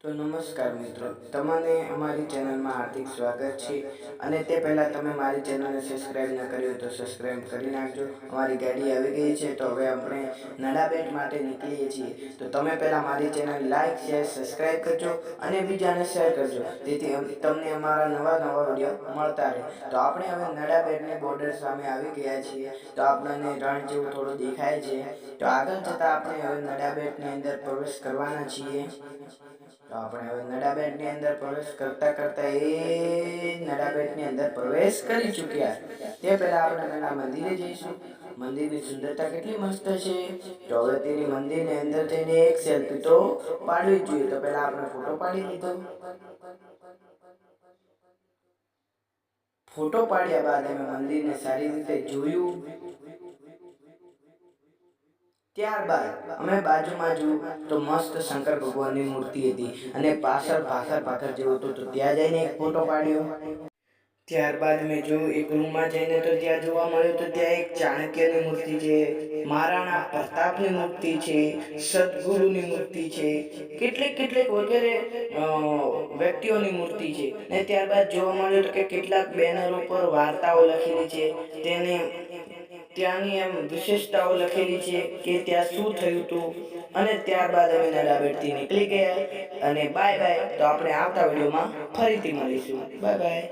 તો નમસ્કાર મિત્રો, તમને અમારી ચેનલમાં હાર્દિક સ્વાગત છે. અને તે પહેલાં તમે મારી ચેનલને સબસ્ક્રાઈબ ન કરી હોય તો સબસ્ક્રાઈબ કરી નાખજો. અમારી ગાડી આવી ગઈ છે, તો હવે આપણે નડાબેટ માટે નીકળીએ છીએ. તો તમે પહેલાં મારી ચેનલ લાઈક, શેર, સબસ્ક્રાઈબ કરજો અને બીજાને શેર કરજો, જેથી તમને અમારા નવા નવા વિડીયો મળતા રહે. તો આપણે હવે નડાબેટની બોર્ડર સામે આવી ગયા છીએ. તો આપણને રણ જેવું થોડું દેખાય છે. તો આગળ જતાં આપણે હવે નડાબેટની અંદર પ્રવેશ કરવાના છીએ. તો આપણે હવે નડાબેટની અંદર પ્રવેશ કરતા કરતા નડાબેટની અંદર પ્રવેશ કરી ચૂક્યા. તે પહેલા આપણે નાના મંદિરે જઈશું. મંદિરની સુંદરતા કેટલી મસ્ત છે. તો હવે તેની મંદિરની અંદર જઈને એક સેલ્ફી તો પાડવી જ જોઈએ. તો પહેલા આપણે ફોટો પાડી લીધો. ફોટો પાડ્યા બાદ અમે મંદિરને સારી રીતે જોયું. ત્યારબાદ અમે બાજુમાં જોયું તો મસ્ત શંકર ભગવાનની મૂર્તિ હતી અને પાછળ ભાખર જેવું હતું. તો ત્યાં જઈને એક ફોટો પાડ્યો. ત્યારબાદ મેં જોયું એક રૂમમાં જઈને તો ત્યાં જોવા મળ્યું. તો ત્યાં એક ચાણક્યની મૂર્તિ છે, મહારાણા પ્રતાપની મૂર્તિ છે, સદગુરુની મૂર્તિ છે, કેટલીક વગેરે વ્યક્તિઓની મૂર્તિ છે. ને ત્યારબાદ જોવા મળ્યું કે કેટલાક બેનરો પર વાર્તાઓ લખેલી છે, ત્યાંની એમ વિશેષતાઓ લખેલી છે કે ત્યાં શું થયું હતું. અને ત્યારબાદ અમે નડાબેટથી નીકળી ગયા અને બાય બાય. તો આપણે આવતા વિડીયોમાં ફરીથી મળીશું. Bye bye.